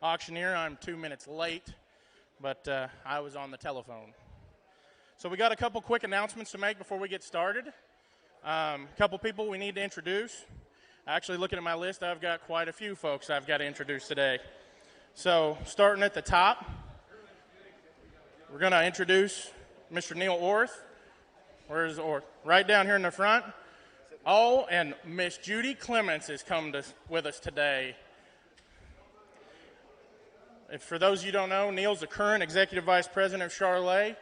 auctioneer. I'm 2 minutes late, but I was on the telephone. So we got a couple quick announcements to make before we get started. A couple people we need to introduce. Actually, looking at my list, I've got quite a few folks I've got to introduce today. So starting at the top, we're going to introduce Mr. Neil Orth. Where's Orth? Right down here in the front. Oh, and Miss Judy Clements has come with us today. If for those of you who don't know, Neil's the current Executive Vice President of Charolais,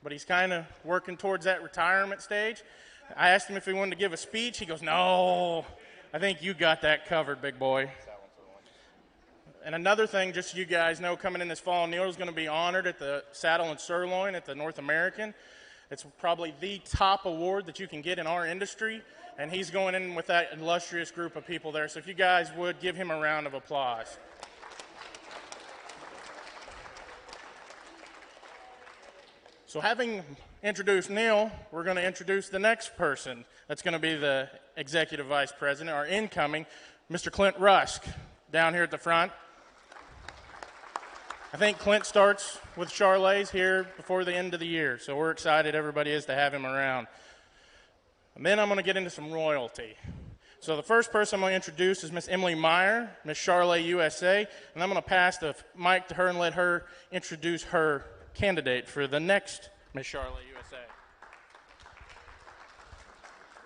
but he's kind of working towards that retirement stage. I asked him if he wanted to give a speech. He goes, no, I think you got that covered, big boy. And another thing, just so you guys know, coming in this fall, Neil is going to be honored at the Saddle and Sirloin at the North American. It's probably the top award that you can get in our industry, and he's going in with that illustrious group of people there. So if you guys would, give him a round of applause. So having introduced Neil, we're going to introduce the next person that's going to be the Executive Vice President, our incoming, Mr. Clint Rusk, down here at the front. I think Clint starts with Charolais here before the end of the year, so we're excited, everybody is, to have him around. And then I'm going to get into some royalty. So the first person I'm going to introduce is Miss Emily Meyer, Miss Charolais USA, and I'm going to pass the mic to her and let her introduce her candidate for the next Miss Charolais USA.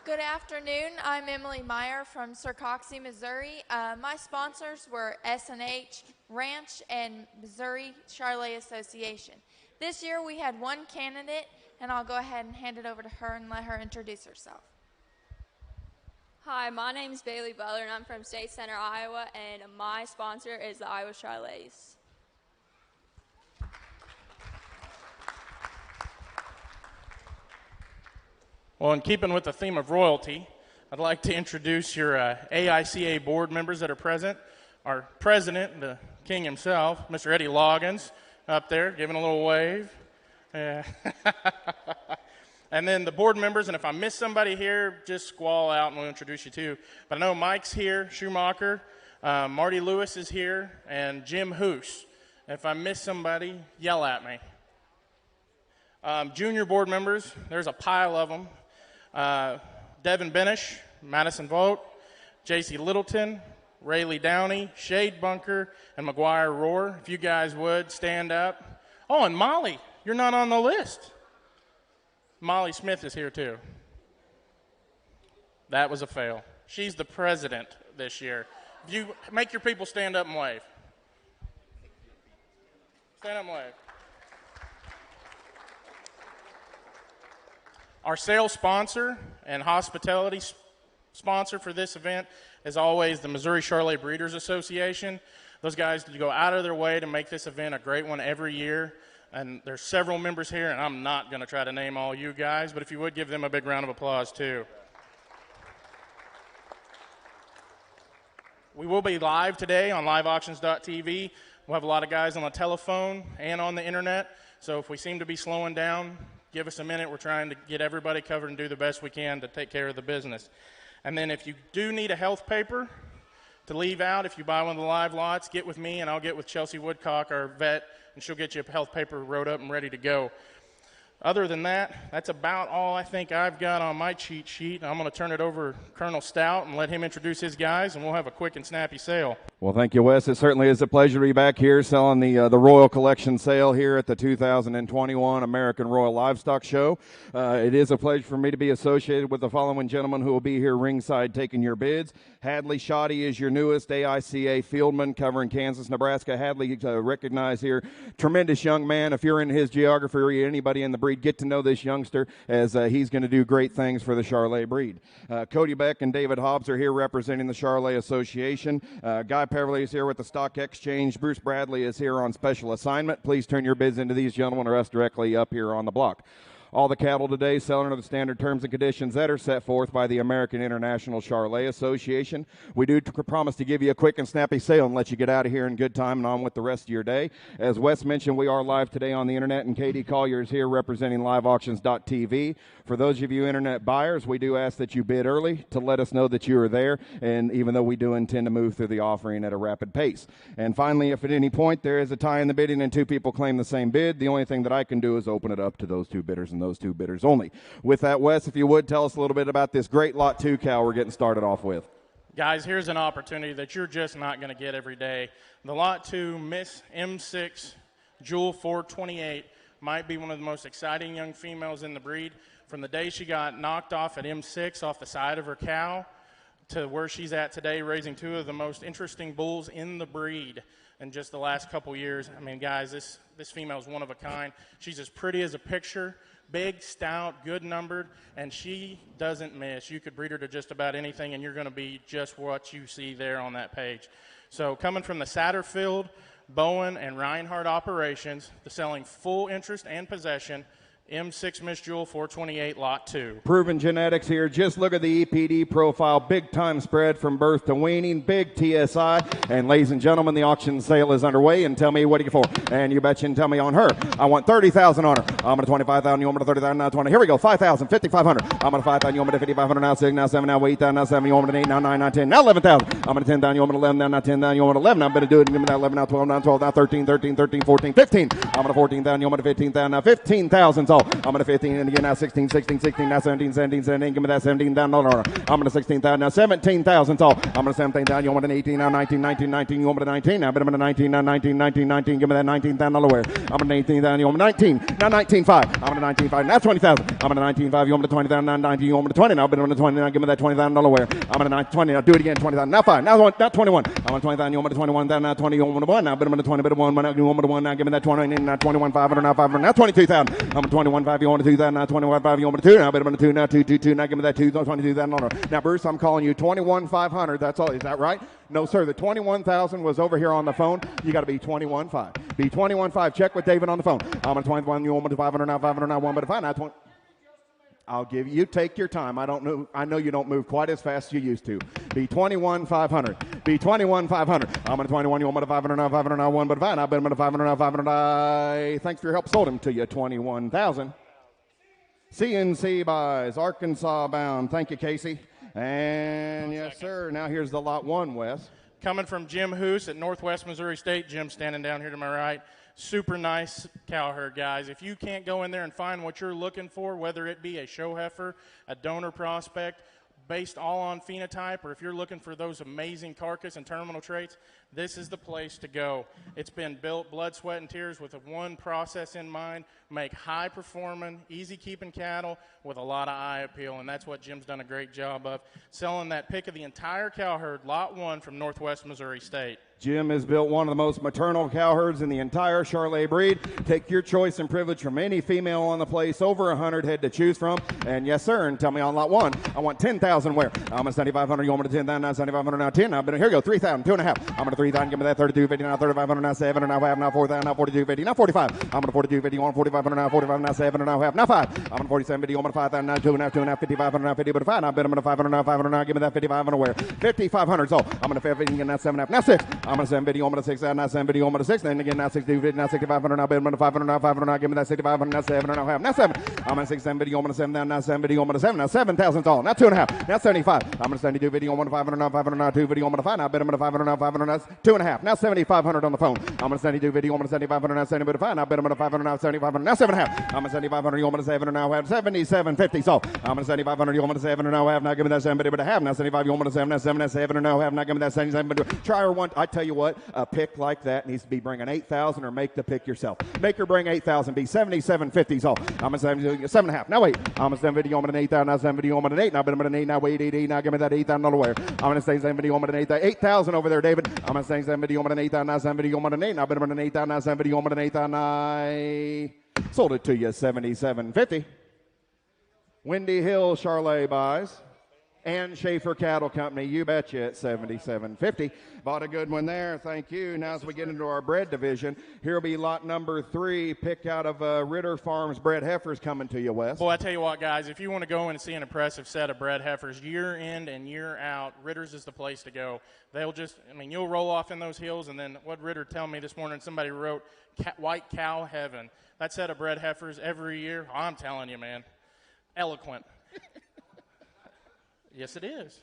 Good afternoon. I'm Emily Meyer from Sircoxie, Missouri. My sponsors were S&H Ranch and Missouri Charolais Association. This year we had one candidate, and I'll go ahead and hand it over to her and let her introduce herself. Hi, my name is Bailey Butler, and I'm from State Center, Iowa, and my sponsor is the Iowa Charolais. Well, in keeping with the theme of royalty, I'd like to introduce your AICA board members that are present. Our president, the king himself, Mr. Eddie Loggins, up there, giving a little wave. Yeah. And then the board members, and if I miss somebody here, just squall out and we'll introduce you too. But I know Mike's here, Schumacher, Marty Lewis is here, and Jim Hoos. If I miss somebody, yell at me. Junior board members, there's a pile of them. Devin Benish, Madison Vogt, J.C. Littleton, Rayleigh Downey, Shade Bunker, and McGuire Rohr. If you guys would, stand up. Oh, and Molly, you're not on the list. Molly Smith is here too. That was a fail. She's the president this year. If you make your people stand up and wave. Stand up and wave. Our sales sponsor and hospitality sponsor for this event is always the Missouri Charolais Breeders Association. Those guys go out of their way to make this event a great one every year. And there's several members here, and I'm not going to try to name all you guys, but if you would, give them a big round of applause too. We will be live today on liveauctions.tv. We'll have a lot of guys on the telephone and on the internet. So if we seem to be slowing down, give us a minute. We're trying to get everybody covered and do the best we can to take care of the business. And then if you do need a health paper to leave out, if you buy one of the live lots, get with me and I'll get with Chelsea Woodcock, our vet, and she'll get you a health paper wrote up and ready to go. Other than that, that's about all I think I've got on my cheat sheet. I'm going to turn it over to Colonel Stout and let him introduce his guys, and we'll have a quick and snappy sale. Well, thank you, Wes. It certainly is a pleasure to be back here selling the Royal Collection sale here at the 2021 American Royal Livestock Show. It is a pleasure for me to be associated with the following gentlemen who will be here ringside taking your bids. Hadley Shoddy is your newest AICA fieldman covering Kansas, Nebraska. Hadley, recognized here, tremendous young man. If you're in his geography or anybody in the breed, get to know this youngster as he's going to do great things for the Charolais breed. Cody Beck and David Hobbs are here representing the Charolais Association. Guy Peverly is here with the Stock Exchange. Bruce Bradley is here on special assignment. Please turn your bids into these gentlemen or us directly up here on the block. All the cattle today selling under the standard terms and conditions that are set forth by the American International Charolais Association. We do promise to give you a quick and snappy sale and let you get out of here in good time and on with the rest of your day. As Wes mentioned, we are live today on the internet, and Katie Collier is here representing liveauctions.tv. For those of you internet buyers, we do ask that you bid early to let us know that you are there, and even though we do intend to move through the offering at a rapid pace. And finally, if at any point there is a tie in the bidding and two people claim the same bid, the only thing that I can do is open it up to those two bidders and those two bidders only. With that, Wes, if you would, tell us a little bit about this great Lot 2 cow we're getting started off with. Guys, here's an opportunity that you're just not going to get every day. The Lot 2 Miss M6 Jewel 428 might be one of the most exciting young females in the breed. From the day she got knocked off at M6 off the side of her cow to where she's at today, raising two of the most interesting bulls in the breed in just the last couple years. I mean, guys, this female is one of a kind. She's as pretty as a picture, big, stout, good numbered, and she doesn't miss. You could breed her to just about anything, and you're going to be just what you see there on that page. So coming from the Satterfield, Bowen, and Reinhardt operations, the selling full interest and possession, M6 Miss Jewel 428 Lot 2. Proven genetics here. Just look at the EPD profile. Big time spread from birth to weaning. Big TSI. And ladies and gentlemen, the auction sale is underway. And tell me what do you get for? And you bet you can tell me on her. I want $30,000 on her. I'm going to $25,000. You want me to $30,000? Now 20. Here we go. $5,000. $5,500. I'm going to $5,000. You want me to $5,500? Now 6. Now 7. Now 8,000. Now 7. You want me to 8. Now 9. Now 10. Now $11,000. I'm going to $10,000. You want me to 11. Now 10,000. You want me to 11. I'm going to do it. Give me that 11. Now 12. Now 12. Now 13. 13. 13. 14. 15. I'm going to $14,000. You want me to $15,000? Now $15,000's all. I'm going to 15. And again, now 16, 16, 16, now 17, 17, 17. Give me that 17 down. No. I'm going to 16,000. Now 17,000's all. I'm going to 17,000. You want me to 18, now 19, 19, 19. You want me to 19. Now, but I'm going to 19, now 19, 19, 19. Give me that 19,000 nowhere. I'm going to 18,000. You want me to 19. Now 19,5. I'm going to 19,5. Now 20,000. I'm going to 19,5. You want me to 20,000. Now 19. You want me to 20. Now, but I'm going to 20. Now give me that 20,000 nowhere. I'm going to 20. Now do it again. 20,000. Now 5. Now 21. I'm going to 20,000. You want me to 21,000. Now 20. You want me to 1. Now, but I'm going to 20. But 1. Now you want me to 1. Now give me that 20. Now 21,500. Now 500. Now 22,000. I'm going to 21,500. You want me to 2,000. Now 21,500. You want me to 2. Now, but I'm going to 2. Now 2, 2, 2. Now give me that 2. 22,000. Now, Bruce, I'm calling you 21,500. That's all. Is that right? No, sir. The 21,000 was over here on the phone. You got to be 21,500. Be 21,500. Check with David on the phone. I'm going to 21. You want me to 500 now? 500 now. 1, but 5 now 20. I'll give you. Take your time. I know you don't move quite as fast as you used to. Be 21,500. Be 21,500. I'm going to 21. You want me to 500 now? 500 now. 1, but 5 now. But I'm going to 500 now. 500. Thanks for your help. Sold him to you. 21,000. CNC buys, Arkansas bound. Thank you, Casey. And yes, sir. Now here's the Lot 1, Wes. Coming from Jim Hoos at Northwest Missouri State. Jim standing down here to my right. Super nice cow herd, guys. If you can't go in there and find what you're looking for, whether it be a show heifer, a donor prospect, based all on phenotype, or if you're looking for those amazing carcass and terminal traits, this is the place to go. It's been built blood, sweat, and tears with one process in mind: make high-performing, easy-keeping cattle with a lot of eye appeal, and that's what Jim's done a great job of, selling that pick of the entire cow herd, Lot 1 from Northwest Missouri State. Jim has built one of the most maternal cow herds in the entire Charolais breed. Take your choice and privilege from any female on the place, over 100 head to choose from. And yes, sir, and tell me on Lot 1, I want 10,000 where? I'm at 7,500, you want me to 10,000, now 7,500, now 10, now, but here you go, 3,000, 2.5. I'm going to 3,000, give me that 32.50, now 3,500, now 7, now 5, now 4,000, now 42.50, now 45. I'm going to 42.50, you want 4,500, now 45, now 7, now half, now 5. I'm going to 47.50, you want 5,000, now 2, now 2, now 5,500, now 50, but 5, now bet I'm going to 500, now 500, now give me that 5,500 where? 5,500, so I'm going to 50, now 7.5, now 6. I'm going to 7.50, you want me to 6, now 7.50, you want me to 6, then again, now 60, now 6,500, now bet I'm going to 500, now 500, now give me that 6,500, now 7, now half, now 7. I'm going to 6, 7.50, you want me to 7 down, now 7.50, you want me to 7, now 7,000 all, now 2.5, now 75. I'm going to 72 video, 1 to 500, now 500, now 2 video, 1 to 5, now bet I'm going to 500, now 500, now 2.5, now 7,500 on the phone. I'm going to 72 video, 1 to 7,500, now 70 to 5, now bet I'm going to 500, now 7,500, now 7.5. I'm going to 7,500, you want me to 7, now have 77.50. So I'm going to 7,500, you want me to 7, now have, now give me that 7, but a half, now 75, you want me to 7, now 7, now 7, now have, now give me that 77, but try her one. I tell you what, a pick like that needs to be bringing 8,000 or make the pick yourself. Make her bring 8,000, be 77.50. So I'm going to 7.5. Now wait, I'm going to 7 video, 1 to 8,000, now 7 video, 1 to 8, now bet I'm going to 8, now wait, 8, now give me that 8,000 where. I'm going to say 7 video, 1 to 8,000 over there, David. I'm going to say 7 video, 1 to 8,000, now 7 video, 1 to 8, now bet I'm going to 8,000, now 7 video, 1 to 8,000, I sold it to you, 77.50. Windy Hill Charolais buys. And Schaefer Cattle Company, you betcha, at $77.50. Bought a good one there. Thank you. Now as we get into our bred division, here will be lot number 3, picked out of Ritter Farms bred heifers coming to you, Wes. Boy, I tell you what, guys, if you want to go in and see an impressive set of bred heifers year in and year out, Ritter's is the place to go. They'll just, you'll roll off in those hills, and then what Ritter told me this morning, somebody wrote, white cow heaven. That set of bred heifers every year, I'm telling you, man, eloquent. Yes, it is.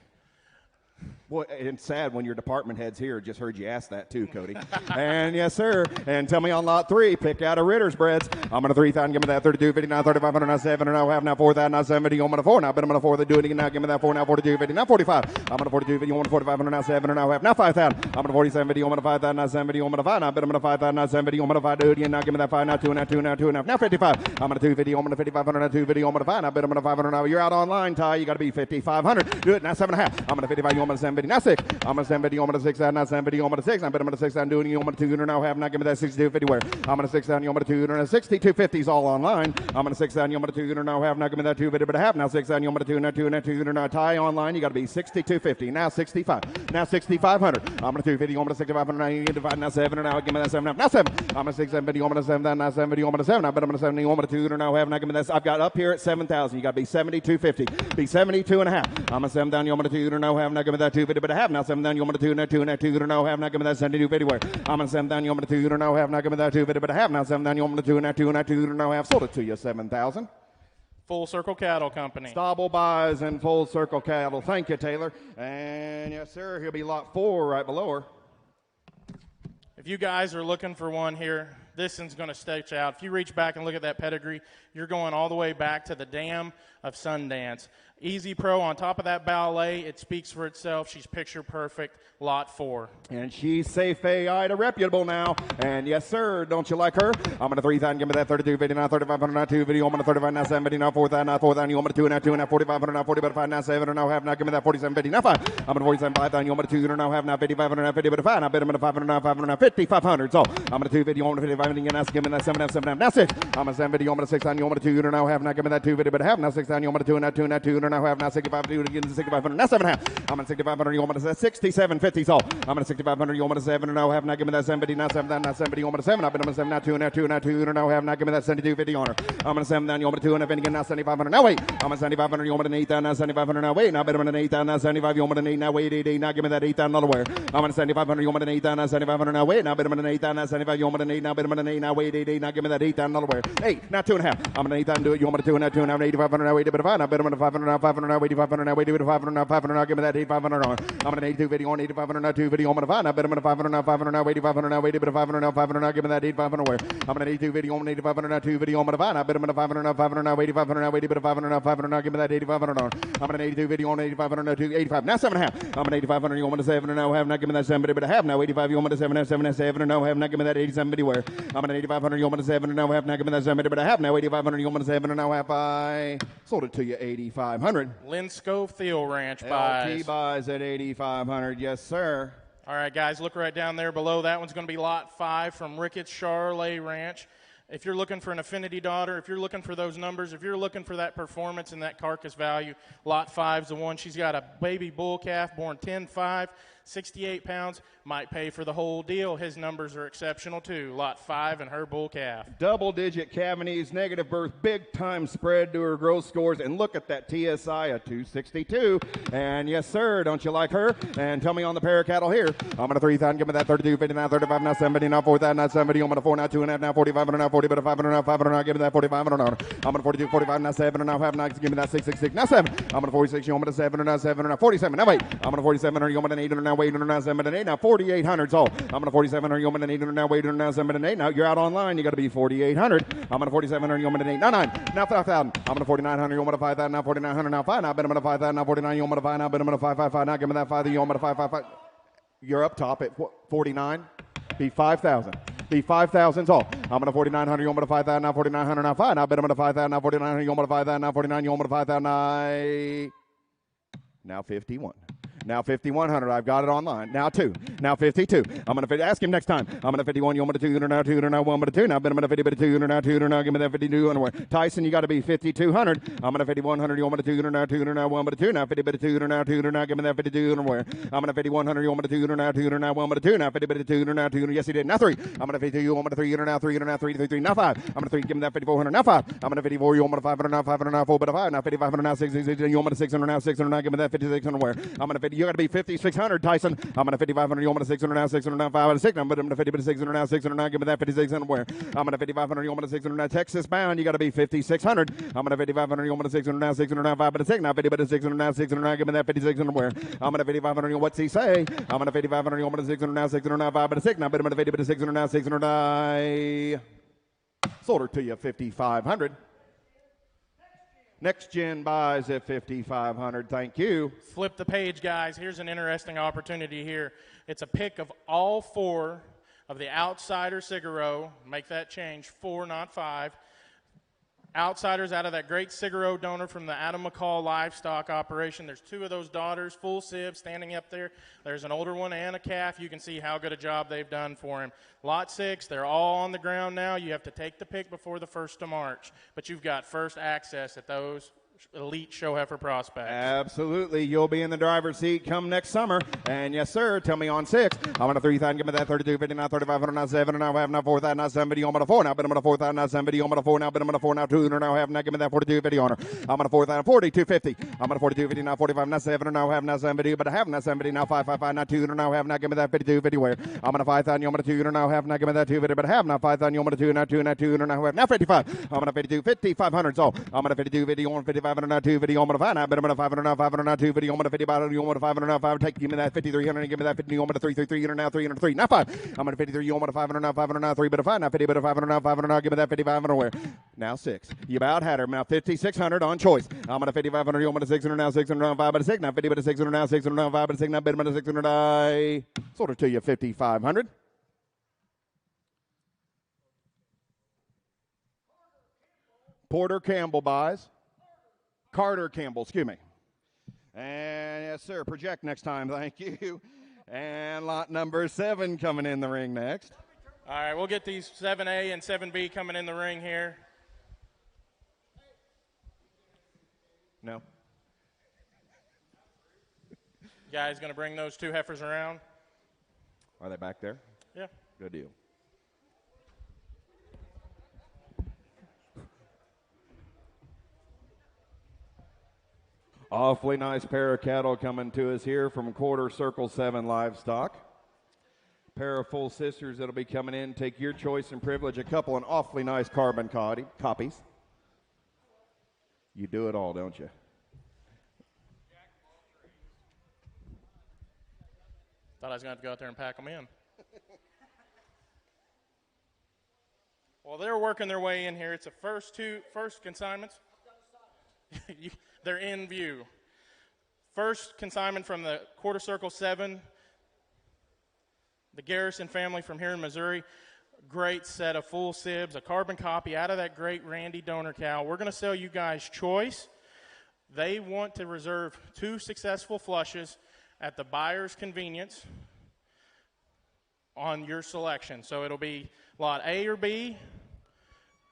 Boy, it's sad when your department heads here just heard you ask that too, Cody. And yes, sir. And tell me on lot 3, pick out of Ritter's breds. I'm going to 3,000, give me that 32, 59, 3,500, now 7, and now half, now 4,000, now 70, I'm going to 4, now bet I'm going to 4, they do it again, now give me that 4, now 42, 50, now 45. I'm going to 42, 50, 4,500, now 7, and now half, now 5,000. I'm going to 47, 50, I'm going to 5,000, now 70, I'm going to 5, now bet I'm going to 5,000, now 70, I'm going to 5, do it again, now give me that 5, now 2, now 2, now 2, now 55. I'm going to 250, I'm going to 5,500, now 250, I'm going to 5, now bet I'm going to 500, now you're out online, Ty, you got to be 5,500. Do it, now 7.5. I'm going to 55, I'm going to 750, now 6. I'm going to 750, I'm going to 6, now 70, I'm going to 6. I bet I'm going to 6, I'm doing you, I'm going to 200, now half, now give me that 62.50 where. I'm going to 6 down, you want me to 200, 62.50 is all online. I'm going to 6 down, you want me to 200, now half, now give me that 250, but a half, now 6 down, you want me to 200, now tie online, you got to be 62.50, now 65, now 6,500. I'm going to 250, you want me to 6,500, now you get divided, now 7, and now give me that 7, now 7. I'm going to 6, 750, you want me to 7, down, now 70, you want me to 7, I bet I'm going to 70, you want me to 200, now half, now give me that, I've got up here at 7,000, you got to be 72.50, be 72 and a half. I'm going to 7 down, you want me to 200, now half, now give me that 250, but a half, now 7 down, you want me to 200, now half, now give me that 72.50 where. I'm going to 7 down, you want me to 200, now half, now give me that 250, but a half, now 7 down, you want me to 200, now half, sold it to you, 7,000. Full Circle Cattle Company. Stobble buys and Full Circle Cattle. Thank you, Taylor. And yes, sir, he'll be lot 4 right below her. If you guys are looking for one here, this one's going to stretch out. If you reach back and look at that pedigree, you're going all the way back to the dam of Sundance. Easy Pro on top of that ballet. It speaks for itself. She's picture perfect. Lot 4. And she's safe AI to reputable now. And yes, sir, don't you like her? I'm going to 3,000, give me that 32, 50, now 3,500, now 2 video. I'm going to 35, now 70, now 4,000, now 4,000. You want me to 2, now 2, now 4,500, now 40, but 5, now 7, now half, now give me that 47, 50, now 5. I'm going to 47, 5,000. You want me to 2, now half, now 5,500, now 50, but 5. Now bet I'm going to 500, now 500, now 5,500. So I'm going to 250, you want me to 55, now give me that 7, now 7, now 6. I'm going to 750, you want me to 6,000, you want me to 2, now half, now give me that 250, but half, now 6,000. You want me to 2, now 2, now 2, now half, now 65, do it again, 6,500, now 7 half. I'm going to 6,500, you want me to 67.50. So I'm going to 6,500, you want me to 7, now half, now give me that 70, now 7, now 70, you want me to 7. I've been on the 7, now 2, now 2, now 2, now half, now give me that 72.50 on her. I'm going to 7 down, you want me to 2, and again, now 7,500, now wait. I'm at 7,500, you want me to 8,000, now 7,500, now wait. Now bet I'm an 8,000, now 75, you want me to 8, now wait, 8, now give me that 8,000 another where. I'm at 7,500, you want me to 8,000, now 7,500, now wait. Now bet I'm an 8,000, now 75, you want me to 8, now bet I'm an 8, now wait, 8, now give me that 8,000 another where. 8, now 2.5. I'm an 8,000, do it, you want me to 2, now 2, now 8,500, now 8, but 5. Now bet I'm an 500, now 500, now 8,500, now 8, 500, now 500, now give me that 8,500 on. I'm an 82 video on 8,500, now 2 video on 5. Now bet I'm an 500, now 500, now 8,500, now 8, but 500, now 500, now give me that 8,500 where. I'm an 82 video on 8,500, now 2 video on 5. Now bet I'm an 500, now 500, now 8,500, now 8, but 500, now 500, now give me that 8,500 on. I'm an 82 video on 8,500, now 2, 85. Now 7.5. I'm an 8,500, you want me to 7, and now have, now give me that 7, but a half. Now 85, you want me to 7, 7, 7, and now have, now give me that 87 where. I'm an 8,500, you want me to 7, and now have, now give me that 7, but a half. Now 8,500, you want me to 7, and now have, I sold it to you 8,500. Linscove Thiel Ranch buys. LT buys at 8,500, yes, sir. All right, guys, look right down there below. That one's going to be lot 5 from Ricketts Charolais Ranch. If you're looking for an affinity daughter, if you're looking for those numbers, if you're looking for that performance and that carcass value, lot 5's the one. She's got a baby bull calf born 10-5, 68 pounds. Might pay for the whole deal. His numbers are exceptional, too. Lot 5 and her bull calf. Double-digit cavities, negative birth, big-time spread to her growth scores. And look at that TSI of 262. And yes, sir, don't you like her? And tell me on the pair of cattle here. I'm going to 3,000, give me that 32, 50, now 35, now 70, now 4,000, now 70. I'm going to 4, now 2.5, now 4,500, now 40, but a 500, now 500, now give me that 4,500. I'm going to 42, 45, now 7, and now half, now give me that 666, now 7. I'm going to 46, you want me to 7, and now 7, and now 47. Now wait. I'm going to 47, or you want me to 8, and now wait, and now 7, and 8, now 4,800. So I'm going to 47, or you want me to 8, and now wait, and now 7, and 8. Now you're out online. You got to be 4,800. I'm going to 47, or you want me to 8, now 9, now 5,000. I'm going to 4,900, you want me to 5,000, now 4,900, now 5. Now bet I'm going to 5,000, now 49, you want me to 5, now bet I'm going to 5,500, now give me that 5, you want me to 5,500. You're up top at 49. Be 5,000. Be 5,000 tall. I'm going to 4,900. You want me to 5,000 now? 4,900 now 5. Now bet I'm going to 5,000 now. 4,900. You want me to 5,000 now? 49. You want me to 5,000 now? Now 51. Now 5,100. I've got it online. Now 2. Now 52. I'm going to ask him next time. I'm going to 51. You want me to 200 now, 200 now, 1 to 2. Now I'm going to 50 to 200 now, 200 now. Give me that 5200. Tyson, you got to be 5,200. I'm going to 5,100. You want me to 200 now, 200 now, 1 to 2. Now 50 to 200 now, 200 now. Give me that 5200. I'm going to 5,100. You want me to 200 now, 200 now, 1 to 2. Now 50 to 200 now, 200. Yes, he did. Now 3. I'm going to 52. You want me to 300 now, 300 now, 3 to 3. Now 5. I'm going to 3. Give me that 5,400. Now 5. I'm going to 54. You want me to 500 now, 500 now, 4 to 5. Now 5,500 now, 6. You want me to 600 now, 600 now. Give me that 5,600. Where? I'm going to 50. You got to be 5,600, Tyson. I'm going to 5,500. You want me to 600 now, 600 now, 5 to 6. I'm going to 50 to 600 now, 600 now. Give me that 5,600. Where? I'm going to 5,500. You want me to 600 now, Texas bound. You got to be 5,600. I'm going to 5,500. You want me to 600 now, 600 now, 5 to 6. Now 50 to 600 now, 600 now. Give me that 5,600. Where? I'm going to 5,500. What's he say? I'm going to 5,500. You want me to 600 now, 600 now, 5 to 6. Now 50 to 600 now, 600 now. Sold her to you 5,500. Next gen buys at 5,500. Thank you. Flip the page, guys. Here's an interesting opportunity here. It's a pick of all 4 of the Outsider Cigarro. Make that change. 4, not 5. Outsiders out of that great Cigarro donor from the Adam McCall livestock operation. There's 2 of those daughters, full sib, standing up there. There's an older one and a calf. You can see how good a job they've done for him. Lot 6, they're all on the ground now. You have to take the pick before the 1st of March. But you've got first access at those elite show heifer prospects. Absolutely. You'll be in the driver's seat come next summer. And yes, sir, tell me on 6. I'm going to 3,000. Give me that 32, 50, now 3,500, now 7, now have now 4,000, now 70. I'm going to 4 now. But I'm going to 4,000, now 70. I'm going to 4 now. But I'm going to 4 now 200. Now have now. Give me that 42, 50 on her. I'm going to 4,000, 40, 250. I'm going to 42, 50, now 45, now 7. Now have now 70. But I have now 70. Now 555, now 200. Now have now. Give me that 52, 50 where. I'm going to 5,000. You're going to 200. Now have now. Give me that 250. But I have now 5,000. You're going to 2 now 2 now 200. Now have now 55. I'm going to 52, 50, 500. So I'm going to 52, 50. You want 5,500 now 250. I'm going to 5 now. But I'm going to 500 now 500 now 250. I'm going to 50 about you want to 500 now 5. Take give me that 5,300. Give me that 50. You want to 300 now 303. Now 5. I'm going to 53. You want to 500 now 500 now 3. But a 5 now 50. But a 500 now 500 now. Give me that 5,500 where. Now 6. You about had her. Now 5,600 on choice. I'm going to 5,500. You want to 600 now 600 now 5. But a 6 now 50. But a 600 now 600 now 5. But a 6 now bid but a 600 I sold her to you 5,500. Porter Campbell buys. Carter Campbell, excuse me. And yes, sir, project next time. Thank you. And lot number 7 coming in the ring next. All right, we'll get these 7A and 7B coming in the ring here. No. Guys going to bring those 2 heifers around. Are they back there? Yeah. Good deal. Awfully nice pair of cattle coming to us here from Quarter Circle 7 Livestock. Pair of full sisters that'll be coming in. Take your choice and privilege. A couple of awfully nice carbon copies. You do it all, don't you? Thought I was going to have to go out there and pack them in. Well, they're working their way in here. It's the first consignments. They're in view. First consignment from the Quarter Circle 7, the Garrison family from here in Missouri. Great set of full sibs, a carbon copy out of that great Randy donor cow. We're going to sell you guys choice. They want to reserve 2 successful flushes at the buyer's convenience on your selection. So it'll be lot A or B.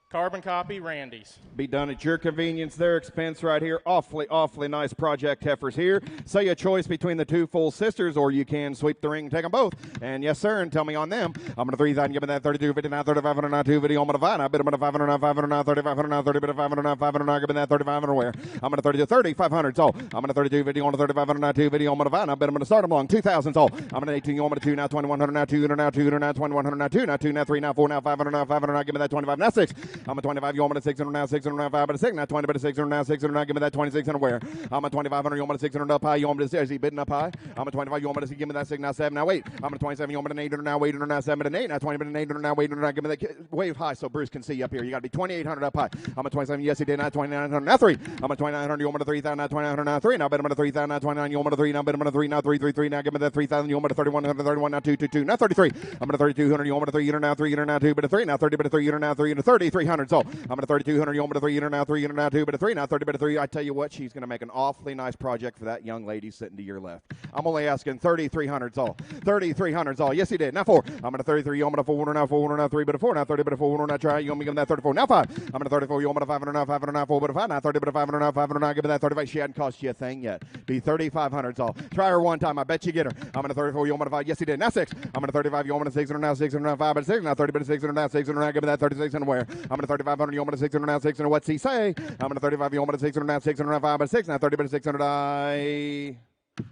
Carbon copy, Randy's. Be done at your convenience, their expense right here. Awfully nice project heifers here. Say a choice between the 2 full sisters, or you can sweep the ring and take them both. And yes, sir, and tell me on them. I'm going to 3,000, give me that 32, 50, now 3,500, now 250. I'm going to 5, now bid them 500, now 500, now 3,500, now 30, bid 500, now 500, now give me that 3,500 where. I'm going to 30 to 30, 500, so. I'm going to 32, 50, on to 3,500, now 250. I'm going to 5, now bid them to start them long, 2,000, so. I'm going to 18, I'm going to 2, now 2,100, now 200, now 200, now 2,100, now 2, now 2, now 3, now 4, now 500, now 500, now give me that 25, now 6. I'm a 25, you want me to 600, now 600, now 5, but a 6, now 20, but a 600, now 600, now give me that 2600 where. I'm a 2,500, you want me to 600 up high, you want me to, is he bidding up high? I'm a 25, you want me to give me that 6, now 7, now 8. I'm a 27, you want me to 800, now 800, now 7, and 8, now 20, but an 800, now 800, now give me that, wave high so Bruce can see you up here. You got to be 2,800 up high. I'm a 27, yes he did, now 2,900, now 3. I'm a 2,900, you want me to 3,000, now 2,900, now 3. Now bet him at a 3,000, now 29, you want me to 3, now bet him at a 3, now 333, now give me that 3,000, you want me to 3,100, 31, now 222, now 33. I'm at a 3,200, you want me to 300, now 300, now 2, but a 3, now 30, but a 300, now 300, 30, 300. 3,300 sold. I'm going to 3,200. You want me to 300 now, 300 now, 2 bid of 3, now 30 bid of 3. I tell you what, she's going to make an awfully nice project for that young lady sitting to your left. I'm only asking 3,300 sold. 3,300 sold. Yes, he did. Now 4. I'm going to 33. You want me to 400 now, 400 now, 3 bid of 4, now 30 bid of 400 now, try. You want me to give me that 34. Now 5. I'm going to 34. You want me to 500 now, 500 now, 4 bid of 5, now 30 bid of 500 now, 500 now, give me that 35. She hadn't cost you a thing yet. Be 3,500 sold. Try her one time. I bet you get her. I'm going to 34. You want me to 5. Yes, he did. Now 6. I'm going to 35. You want me to 600 now, 600 now, 5 bid of 6, now 30 bid of 600 now, 600 now, give me that 36 and where. I'm going to 3,500. You want me to 600 now, 600. What's he say? I'm going to 35. You want me to 600 now, 600 now, 5 bid of 6, now 30 bid of 600. I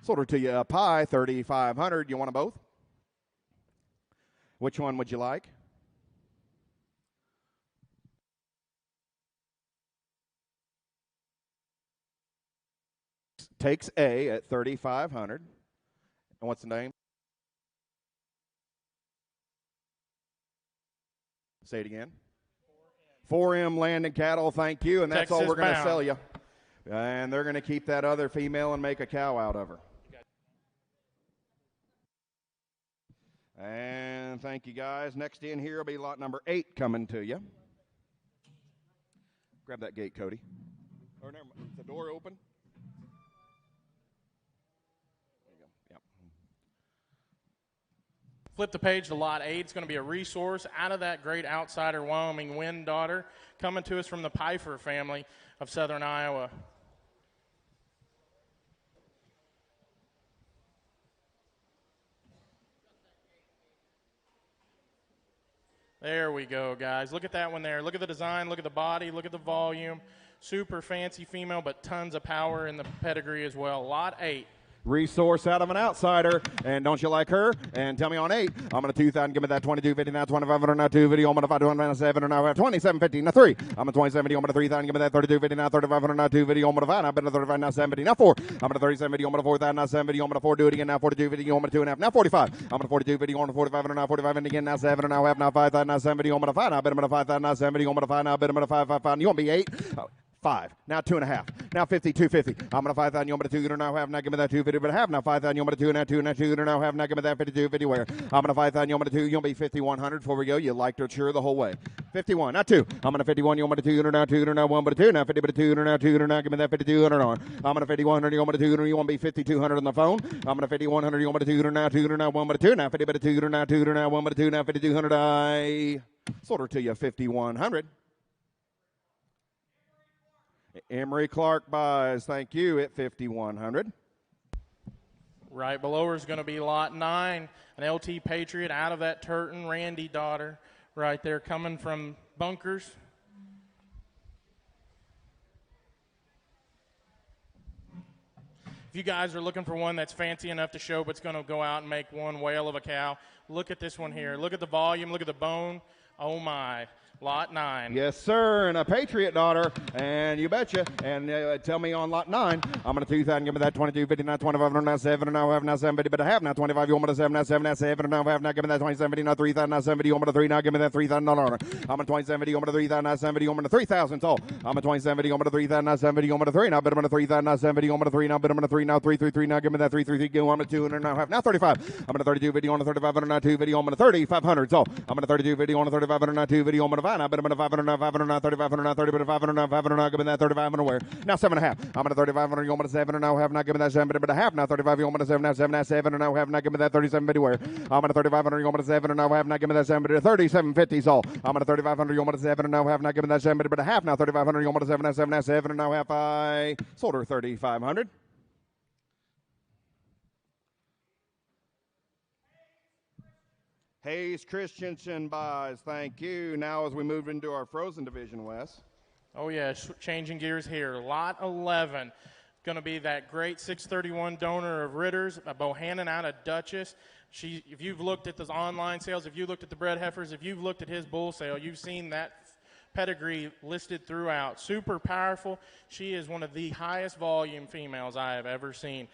sold her to you a pie. 3,500. You want them both? Which one would you like? Takes A at 3,500. And what's the name? Say it again. 4M Land and Cattle, thank you. And that's Texas all we're going to bound. sell you. And they're going to keep that other female and make a cow out of her. And thank you, guys. Next in here will be lot number 8 coming to you. Grab that gate, Cody. Or never mind. Is the door open? There you go. Yep. Flip the page to lot 8. It's going to be a resource out of that great outsider Wyoming Wind daughter coming to us from the Pfeiffer family of southern Iowa. There we go, guys. Look at that one there. Look at the design. Look at the body. Look at the volume. Super fancy female, but tons of power in the pedigree as well. Lot 8. Resource out of an outsider. And don't you like her? And tell me on 8. I'm going to 2,000. Give me that 2250 now, 2,500 now, 2 video. I'm going to 527 and now I have 2750 now 3. I'm going to 2070. I'm going to 3,000. Give me that 3250 now, 3,500 now, 2 video. I'm going to 5. I've been to 35 now, 70 now 4. I'm going to 3750. I'm going to 4,000 now, 7 video. I'm going to 4. Do it again now, 42 video. I'm going to 2.5 now 45. I'm going to 42 video. I'm going to 45 now, 45 and again now 7 and now I have now 5,000 now 7 video. I'm going to 5. Now I bet I'm going to 5,000 now 7 video. I'm going to 5 now. I bet I'm going to 5, 5, 5. You want to be 8? 5. Now 2.5. Now 50, 250. I'm going to 5,000. You want me to 2 and now have. Now give me that 250, but have now 5,000. You want me to 2 and now 2 and now 2 and now have. Now give me that 52, 50 where. I'm going to 5,000. You want me to 2. You want me 5,100 before we go. You liked her sure the whole way. 51. Now 2. I'm going to 51. You want me to 2 and now 2 and now 1 but 2. Now 50 but 2 and now 2 and now give me that 5,200 on. I'm going to 5,100. You want me to 2 and you want me 5,200 on the phone. I'm going to 5,100. You want me to 2 and now 2 and now 1 but 2. Now 50 but 2 and now 2 and now 1 but 2. Now 5,200. I sold her to you 5,100. Emery Clark buys, thank you, at 5,100. Right below her is going to be lot 9, an LT Patriot out of that Turton Randy daughter right there coming from Bunkers. If you guys are looking for one that's fancy enough to show but's going to go out and make one whale of a cow, look at this one here. Look at the volume, look at the bone. Oh, my. Lot 9. Yes, sir, and a Patriot daughter, and you betcha. And tell me on lot 9, I'm going to 2,000, give me that 2250, now 2,500, now 7, and now I have now 750, but I have now 25, you want me to 7, now 7, now 7, and now I have now, give me that 2750, now 3,000, now 70, you want me to 3, now give me that $3,000. I'm going to 2750, you want me to 3,000, now 70, you want me to 3,000, so I'm going to 2750, you want me to 3,000, now 70, you want me to 3, now bid I'm going to 3,000, now 70, you want me to 3, now bid I'm going to 3, now 333, now give me that 333, go on to 2, and now I have now 35. I'm going to 32 video on the 3,500, now 2 video, I'm going to 3,500, so I'm going to 32 video on the 3,500, now 2 video, I'm going to 5, now bid I'm going to 500, now 500, now 3,500, now 30, but 500, now 500, now give me that 35 where. Now 7.5. I'm going to 3,500, you want me to 7, and now have not given that 7, but a half, now 35, you want me to 7, now 7, now 7, and now have not given that 37 where. I'm going to 3,500, you want me to 7, and now have not given that 7, but 3750 so. I'm going to 3,500, you want me to 7, and now have not given that 7, but a half, now 3,500, you want me to 7, now 7, now 7, and now have I sold her 3,500. Hayes Christensen buys, thank you. Now as we move into our frozen division, Wes. Oh, yeah, changing gears here. Lot 11, going to be that great 631 donor of Ritter's, a Bohannon out of Dutchess. If you've looked at the online sales, if you looked at the bred heifers, if you've looked at his bull sale, you've seen that pedigree listed throughout. Super powerful. She is one of the highest volume females I have ever seen.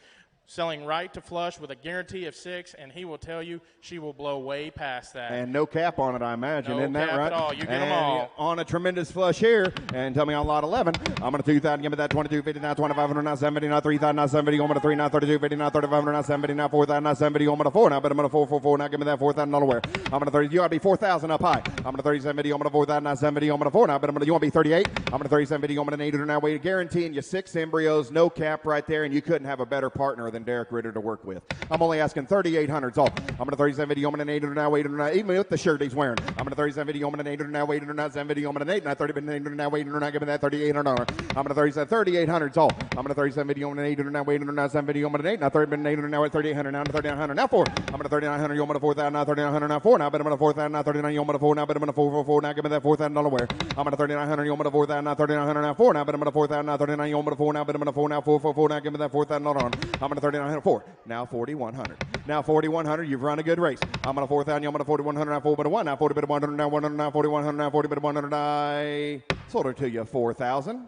selling right to flush with a guarantee of 6, and he will tell you she will blow way past that. And no cap on it, I imagine. No Isn't that cap right? at all. You get and them all. On a tremendous flush here. And tell me on lot 11. I'm going to 2,000. Give me that 2250, now 2,500, now 70, now 3,000, now 70. I'm going to 3, now 3250, now 3,500, now 70, now 4,000, now 70. I'm going to 4 now, but I'm going to 444. Now give me that $4,000 where. I'm going to 30. You got to be 4,000 up high. I'm going to 3070. I'm going to 4,000, now 70. I'm going to 4 now, but I'm going to. You want to be 38? I'm going to 3070. I'm going to 800 now. Wait, guaranteeing you 6 embryos, no cap right there, and you couldn't have a better partner than Derek Ritter to work with. I'm only asking 3,800. All. I'm going to 37 I'm going to 800 now, 800 now, even with the shirt he's wearing. I'm going to 37 I'm going to 800 now, 800 now, 70. I'm going to 8 now, 30 800 now, 800 now, give me that 3,800. I'm going to 37 3,800. All. I'm going to 37 I'm going to 800 now, 800 now, 70. I'm going to 8 now, 30 800 now, 3,800 now, 3,900 now 4. I'm going to 3,900. I'm going to 4,000 now, 3,900 now 4 now, but I'm going to 4,000 now, 39. I'm going to 4 now, but I'm going to 444 now, give me that $4,000 where. I'm going to 3,900. I'm going to 4,000 now, 3,900 now 4 now, but I'm going to 4,000 now, 39. I'm going to 4 now, but I'm going to 4 now, 444 now, give me that $4,000 on. I'm going to 3,900 4. Now 4,100. Now 4,100. You've run a good race. I'm going to 4,000. I'm going to 4,100 now 4 bit of 1 now 40 bit of 100 now 100 now 4,100 now 40 bit of 100. I sold her to you 4,000.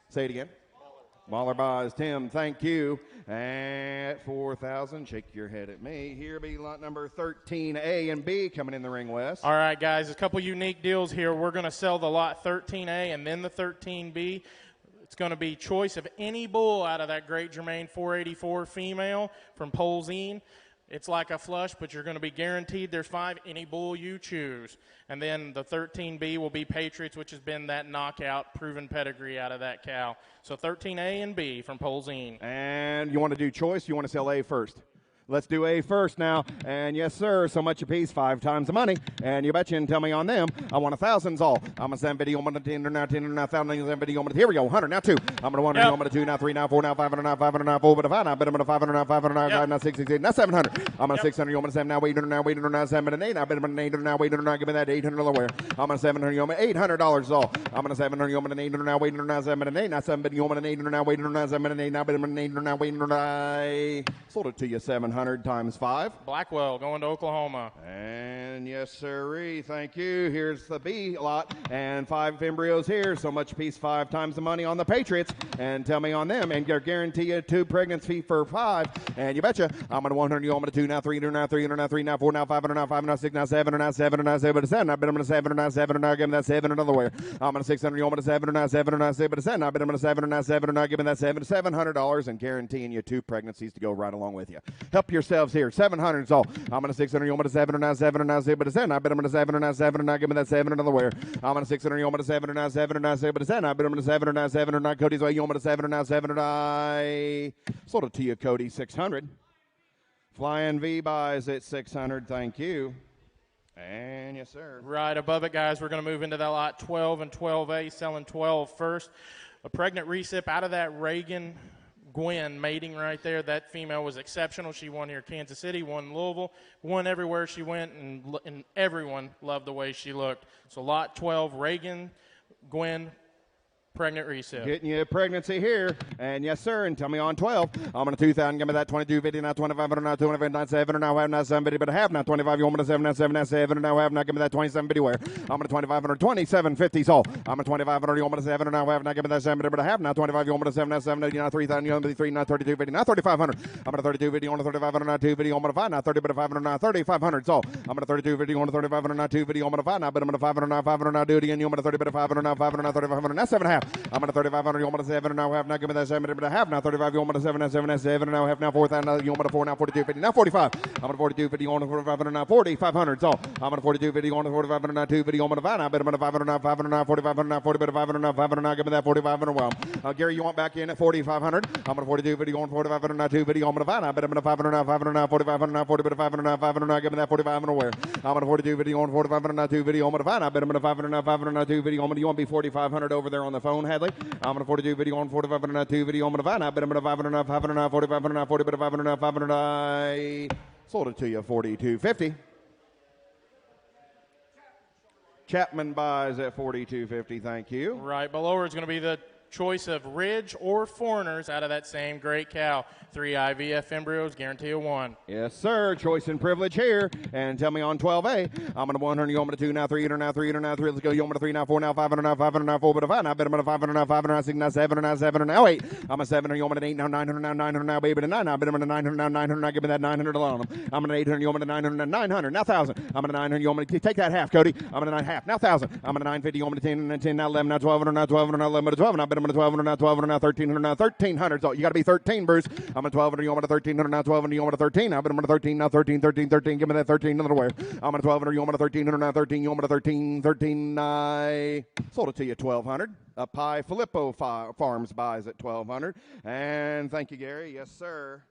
Say it again. Mahler buys Tim. Thank you. At 4,000. Shake your head at me. Here be lot number 13A and B coming in the ring, Wes. All right, guys, a couple unique deals here. We're going to sell the lot 13A and then the 13B. It's going to be choice of any bull out of that Great Germain 484 female from Polzine. It's like a flush, but you're going to be guaranteed there's 5, any bull you choose. And then the 13B will be Patriots, which has been that knockout proven pedigree out of that cow. So 13A and B from Polzine. And you want to do choice? You want to sell A first? Let's do A first now. And yes, sir, so much a piece, 5 times the money. And you betcha and tell me on them. I want 1,000's all. I'm a 7 video, I'm going to 10, now 10, now 1,000, 7 video, I'm going to, here we go, 100, now 2. I'm going to 100, I'm going to 2, now 3, now 4, now 500, now 500, now 4, but if I now, but I'm going to 500, now 500, now 5, now 6, 6, 8, now 700. I'm going to 600, I'm going to 7, now 800, now 800, now 7, and 8, now, but I'm going to 800, now 800, now give me that $800 where. I'm going to 700, I'm going to $800 all. I'm going to 700, I'm going to 800, now 800, now 7, and 8, now 7, but I'm going to 800, now 800, now 7, and 8, now, but I'm going to 800, now 800, I sold it to you 700 times 5. Blackwell going to Oklahoma. And yes, sirree, thank you. Here's the B lot and 5 embryos here. So much piece, 5 times the money on the Patriots. And tell me on them. And guarantee you 2 pregnancy for 5. And you betcha. I'm going to 100, I'm going to 2, now 300, now 300, now 3, now 4, now 500, now 5, now 6, now 7, now 7, now 7, 7. I bet I'm going to 7, now 7, now give me that 7 another way. I'm going to 600, I'm going to 7, now 7, now 7, 7. I bet I'm going to 7, now 7, now give me that $700 and guaranteeing you 2 pregnancies to go right along with you. Help yourselves here. 700 all. I'm going to 600, I'm going to 7, now 7, now 7, 7. I bet I'm going to 7, now 7, now give me that 7 another way. I'm going to 600, I'm going to 7, now 7, now 7, 7. I bet I'm going to 7, now 7, now Cody's way. I'm going to 7, now 7, I sold it to you, Cody, 600. Flying V buys at 600. Thank you. And yes, sir. Right above it, guys, we're going to move into that lot 12 and 12A, selling 12 first. A pregnant recip out of that Reagan Gwen mating right there. That female was exceptional. She won here Kansas City, won Louisville, won everywhere she went, and everyone loved the way she looked. So lot 12, Reagan Gwen, pregnant recip. Getting you a pregnancy here. And yes, sir. And tell me on 12. I'm going to 2,000. Give me that 2250. Now 2,500. Now 200. Now 7. Now have now 750. But I have now 25. You want me to 7. Now 7. Now 7. Now have now. Give me that 2750. Where? I'm going to 2,500. 2750. So I'm going to 2,500. You want me to 7. Now have now. Give me that 7. But I have now 25. You want me to 7. Now 7. Now 3,000. You want me to 3. Now 3250. Now 3,500. I'm going to 3250. You want to 3,500. Now 250. You want me to 5. Now 30. But 500. Now 3,500. So I'm going to 3250. You want to 3,500. Now 250. You want me to 5. Now but I'm going to 500. Now 500. Now do it again. You want me to 30. But 500. Now 500. Now 3,500. Now 7.5. I'm going to 35. You want me to 7 now have now give me that 7 but I have now 35 you want me to 7 now 7 now 7 now have now 4,000 you want me to 4 now 4250 now 45 I'm going to 4250 you want to 4500 now 4,500 so I'm going to 4250 you want to 4500 now 250 you want me to 5 now but I'm going to 500 now 500 now 4,500 now 40 but 500 now 500 now give me that 4,500 well Gary you want back in at 4,500 I'm going to 4250 you want 4,500 now 250 you want me to 5 now but I'm going to 500 now 500 now 4,500 now 40 but 500 now 500 now give me that 4,500 where I'm going to 4250 you want 4,500 now 250 you want me to 5 now but I'm going to 500 now 500 now 250 you want me to be 4,500 over there on the phone Hadley I'm going to 4250 you want 4,500 now 250 you want me to 5 now but I'm going to 500 now 500 now 4,500 now 40 but 500 now 500 I sold it to you 4,250. Chapman buys at 4,250. Thank you. Right below her is going to be the choice of Ridge or Foreigners out of that same great cow. 3 IVF embryos, guarantee of 1. Yes, sir. Choice and privilege here. And tell me on 12A. I'm going to 100, you want me to 2, now 3, now 3, now 3. Let's go. You want me to 3, now 4, now 500, now 500, now 4, but if I now bet I'm 500, now 500, now 6, now 7, now 7, now 8. I'm a 7, you want me to 8, now 900, now 900, now baby to 9. Now bet I'm 900, now 900, now give me that 900 alone. I'm an 800, you want me to 900, now 900, now 1,000. I'm an 900, you want me to take that half, Cody. I'm an 9 half, now 1,000. I'm an 950, you want me to 10, now 10, now 11, now 1,200, now 1,200, now 11, now 12. Now bet I'm 1,200, now 1,200, now 1,300, now 1,300. So you got to be 13, Bruce. I'm at 1,200, you want me to 1,300, now 1,200, you want me to 13. Now bet I'm 13, now 13, 13, 13. Give me that 13 another way. I'm at 1,200, you want me to 1,300, now 13, you want me to 13, 13. I sold it to you 1,200. Up high, Filippo Farms buys at 1,200. And thank you, Gary. Yes, sir.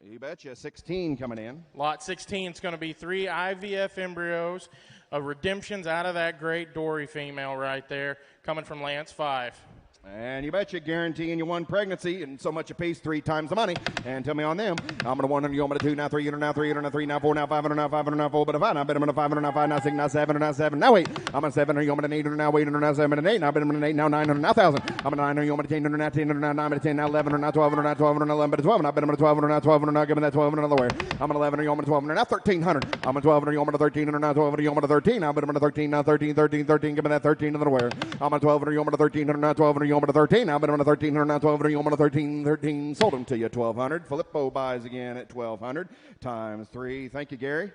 You betcha. 16 coming in. Lot 16 is going to be 3 IVF embryos, redemptions out of that great Dory female right there, coming from Lance 5. And you betcha, guaranteeing you 1 pregnancy and so much a piece, 3 times the money. And tell me on them. I'm going to 100, you want me to 2, now 3, now 3, now 3, now 4, now 500, now 500, now 4. But if I now bet I'm 500, now 5, now 6, now 7, now 7, now 8. I'm at 700, you want me to 800, now 800, now 7, and 8. Now bet I'm 8, now 900, now 1,000. I'm at 900, you want me to 10, now 10, now 9, 10, now 11, now 1,200, now 1,200, now 11, but 12. Now bet I'm 1,200, now 1,200, now give me that 1,200 another way. I'm at 1100, you want me to 1,200, now 1,300. I'm at 1,200, you want me to 1,300, now 1,200, you want me to 13. Now bet I'm 13, now 13, 13, 13. Give me that 13 another way. I'm at 1,200, you want me to 1,300, now 1,200, you want me to 13. Now bet I'm 1,300, now 1,200, you want me to 13, 13. Sold them to you 1,200. Filippo buys again at 1,200 times 3. Thank you, Gary.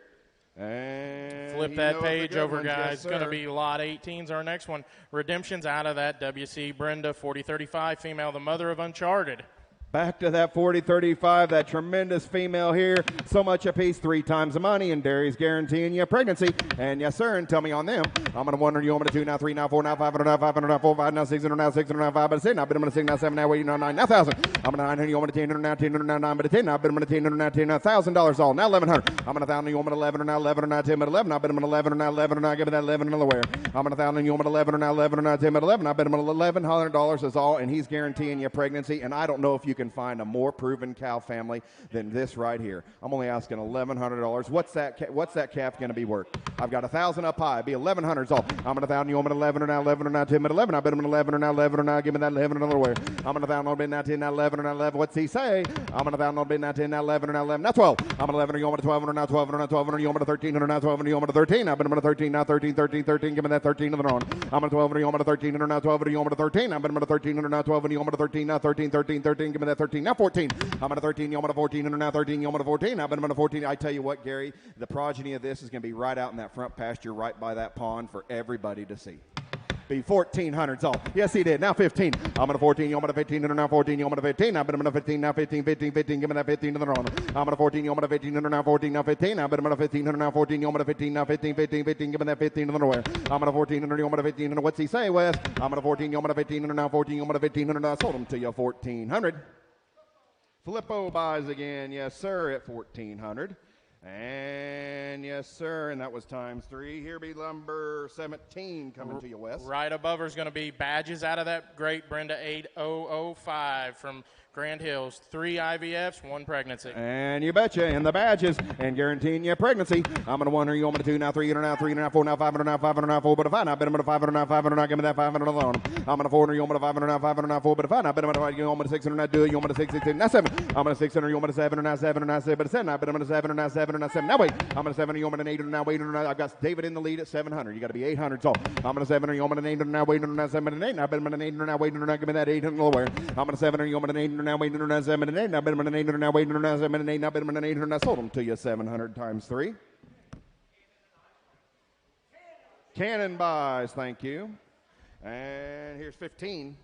And flip that page over, ones. guys. Yes, It's going to be lot 18's our next one. Redemptions out of that WC Brenda 4035 female, the mother of Uncharted. Back to that 40-35, that tremendous female here. So much a piece, 3 times the money, and Derry's guaranteeing you a pregnancy. And yes, sir, and tell me on them. I'm going to 100, you want me to 2, now 3, now 4, now 500, now 500, now 4, 5, now 600, now 600, now 5, but 6, now bet I'm going to 6, now 7, now 8, now 9, now 1,000. I'm going to 900, you want me to 10, now 10, now 9, but 10, now bet I'm going to 10, now 10, now $1,000 all. Now 1,100. I'm going to 1,000, you want me to 11, now 11, now 10, but 11. Now bet I'm going to 11, now 11, now give me that 11 another way. I'm going to 1,000, you want me to 11, now 11, now 10, but 11. I bet I'm going to $1,100 is all, and he's guaranteeing you a pregnancy. And I don't know if you can find a more proven cow family than this right here. I'm only asking $1,100. What's that calf going to be worth? I've got 1,000 up high. It'd be $1,100 all. I'm going to 1,000. You want me to 11 or now 11 or now 10 but 11. I bet him 11 or now 11 or now give me that 11 another way. I'm going to 1,000 bid now 10 now 11 or now 11. What's he say? I'm going to 1,000 bid now 10 now 11 or now 11 now 12. I'm going to 11 or you want me to 12 or now 12 or now 12 or you want me to 13 or now 12 or you want me to 13. I bet him 13 now 13 13 13. Give me that 13 of the wrong. I'm going to 12 or you want me to 13 or now 12 or you want me to 13. I bet him 13 or now 12 or you want me to 13 now 13 13 13. Give me that 13 now 14. I'm going to 13. You want me to 14 or now 13. You want me to 14. I bet him 14. I tell you what, Gary, the progeny of this is going to be right out in that front pasture, right by that pond for everybody to see. Be 1,400s all. Yes, he did. Now 15. I'm going to 14. You want me to 15 or now 14. You want me to 15. I bet I'm going to 15 now 15 15 15. Give me that 15 to the wrong. I'm going to 14. You want me to 15 or now 14 now 15. I bet I'm going to 15 or now 14. You want me to 15 now 15 15 15. Give me that 15 to the wrong. I'm going to 14 or you want me to 15 and what's he say, Wes? I'm going to 14. You want me to 15 or now 14. You want me to 15 or now sold him to you 1,400. Filippo buys again. Yes, sir, at 1,400. And yes, sir, and that was times 3. Here be number 17 coming to you, Wes. Right above her is going to be badges out of that great Brenda 8005 from Grand Hills. 3 IVFs, 1 pregnancy. And you betcha, and the badges, and guaranteeing you a pregnancy. I'm going to 100, you want me to 2, now 3, now 3, now 4, now 500, now 500, now 4, but if I now bet I'm going to 500, now 500, now give me that 500 alone. I'm going to 400, you want me to 500, now 500, now 4, but if I now bet I'm going to, you want me to 600, now do it, you want me to 6, 6, 6, now 7. I'm going to 600, you want me to 7, now 7, now 7, but 7, I bet I'm going to 7, now 7, now 7. Now wait, I'm going to 7, you want me to 8, now 8, now I've got David in the lead at 700. You got to be 800 all. I'm going to 7, you want me to 8, now 8, now 7, and 8. Now I bet I'm going to 8, now 8, now give me that 800 lower. I'm going to 7, you want me to 8, now 8, now 7, and 8. Now bet I'm going to 8, now 8, now 7, and 8. Now bet I'm going to 8, now sold them to you 700 times 3. Cannon buys, thank you. And here's 15.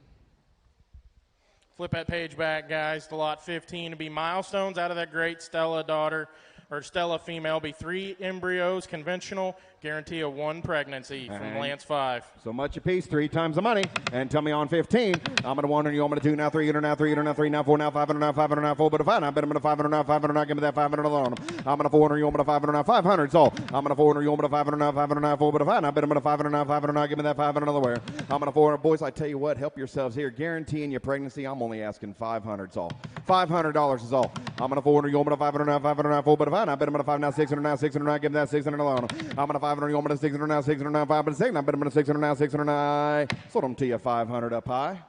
Flip that page back, guys, to lot 15 to be milestones out of that great Stella daughter, or Stella female, be 3 embryos, conventional, guarantee of 1 pregnancy from Lance 5. So much a piece, 3 times the money. And tell me on 15. I'm going to 100, you want me to 2, now 3, now 3, now 3, now 4, now 500, now 500, now 4, but if I now bet I'm going to 500, now 500, now give me that 500 alone. I'm going to 400, you want me to 500, now 500, so I'm going to 400, you want me to 500, now 500, now 4, but if I now bet I'm going to 500, now 500, now give me that 500 another way. I'm going to 400, boys, I tell you what, help yourselves here. Guaranteeing your pregnancy, I'm only asking 500 all. $500 is all. I'm going to 400, you want me to 500, now 500, now 4, but if I now bet I'm going to 5 now 600, now 600, now give me that 600 alone. I'm going to 500, you want me to 600, now 600, now 5 but 6. Now bet I'm going to 600, now 600, now sold them to you 500 up high.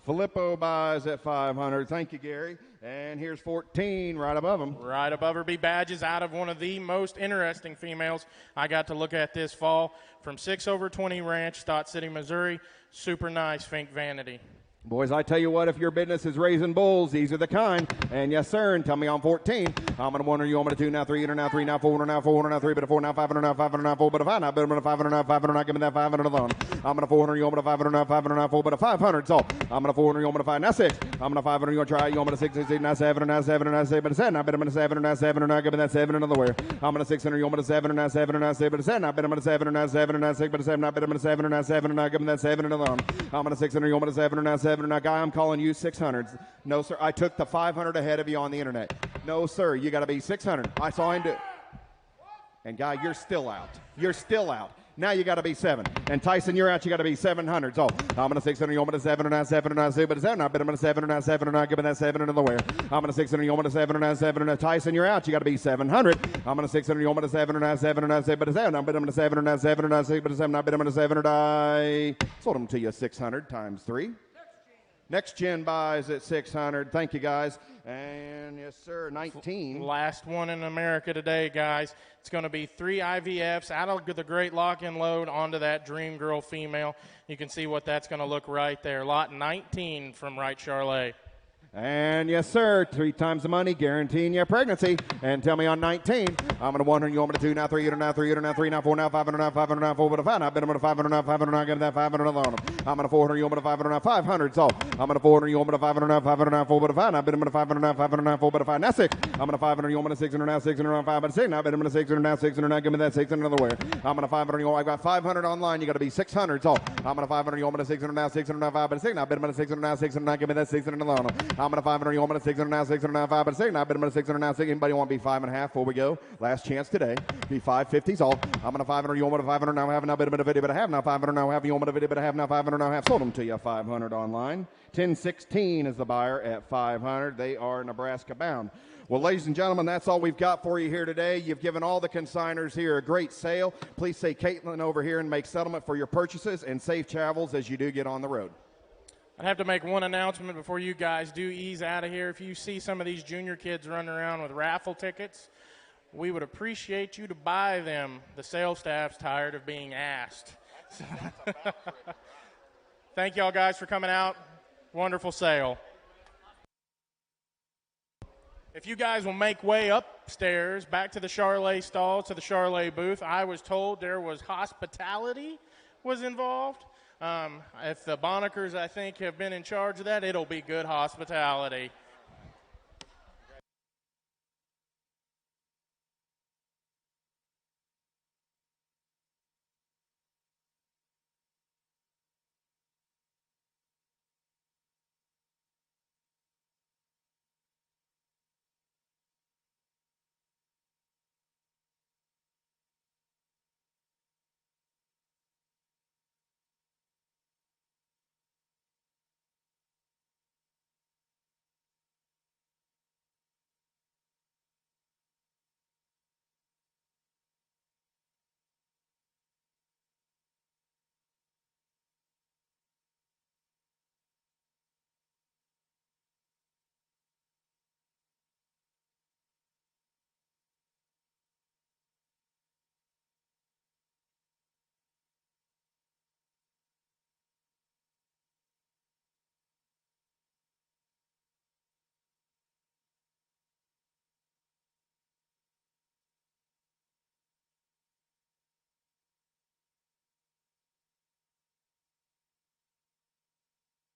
Filippo buys at 500. Thank you, Gary. And here's 14 right above him. Right above her be badges out of one of the most interesting females I got to look at this fall from 6/20 Ranch, Dot City, Missouri. Super nice Fink Vanity. Boys, I tell you what, if your business is raising bulls, these are the kind. And yes, sir, and tell me on 14. I'm going to 1, you want me to 2, now 3, now 3, now 4, now 4, now 3, but a 4, now 500, now 500, now 4, but a 5, now better, but a 500, now 500, now give me that 500 alone. I'm going to 400, you want me to 500, now 500, now 4, but a 500, so I'm going to 400, you want me to 5, now 6. I'm going to 500, you want to try, you want me to 6, 6, now 7, now 7, now 7, but a 7, now better, but a 7, now 7, now give me that 7 another way. I'm going to 600, you want me to 7, now 7, now 7, but a 7, now better, but a 7, now 7, now 6, but a 7, now better, but a 7, now 7, now give me that 7 another one. I'm going to 600, you want me to 7, now 7, now guy, I'm calling you 600s. No, sir. I took the 500 ahead of you on the internet. No, sir. You got to be 600. I saw him do. And guy, you're still out. You're still out. Now you got to be 7. And Tyson, you're out. You got to be 700. So I'm going to 600. You want me to 7 and now 7 and now 6, but 7. I bet I'm going to 7 and now 7 and now give me that 7 another way. I'm going to 600. You want me to 7 and now 7 and now Tyson, you're out. You got to be 700. I'm going to 600. You want me to 7 and now 7 and now 6, but 7. I bet I'm going to 7 and now 7 and now 6, but 7. I bet I'm going to 7 and I sold them to you 600 times 3. Next gen buys at 600. Thank you, guys. And yes, sir, 19. Last one in America today, guys. It's going to be 3 IVFs out of the great lock-in load onto that Dream Girl female. You can see what that's going to look right there. Lot 19 from Right Charolais. And yes, sir, 3 times the money, guaranteeing you pregnancy. And tell me on 19, I'm going to 100, you want me to 2, now 3, now 3, now 3, now 4, now 500, now 500, now 4, but a 5, now bet I'm going to 500, now 500, now give me that 500 alone. I'm going to 400, you want me to 500, now 500, so I'm going to 400, you want me to 500, now 500, now 4, but a 5, now bet I'm going to 500, now 500, now 4, but a 5, now 6. I'm going to 500, you want me to 600, now 600, now 5, but a 6, now bet I'm going to 600, now 600, now give me that 600 another way. I'm going to 500, you want, I got 500 online, you got to be 600, so I'm going to 500, you want me to 600, now 600, now 5, but a 6, now bet I'm going to 600, now 600, now give me that 600 alone. I'm going to 500, you want me to 600 now, 600 now, 5, but 6. Now, I bet I'm going to 600 now, 6. Anybody want to be 5.5 before we go? Last chance today. Be 550s all. I'm going to 500. You want me to 500 now? Have now, bet I'm going to video, but I have now 500 now. Have you want me to video, but I have now 500 now. Have sold them to you 500 online. 1016 is the buyer at 500. They are Nebraska bound. Well, ladies and gentlemen, that's all we've got for you here today. You've given all the consigners here a great sale. Please say Caitlin over here and make settlement for your purchases and safe travels as you do get on the road. I have to make one announcement before you guys do ease out of here. If you see some of these junior kids running around with raffle tickets, we would appreciate you to buy them. The sales staff's tired of being asked. Thank y'all guys for coming out. Wonderful sale. If you guys will make way upstairs back to the Charolais stall, to the Charolais booth, I was told there was hospitality was involved. If the Bonnickers, I think, have been in charge of that, it'll be good hospitality.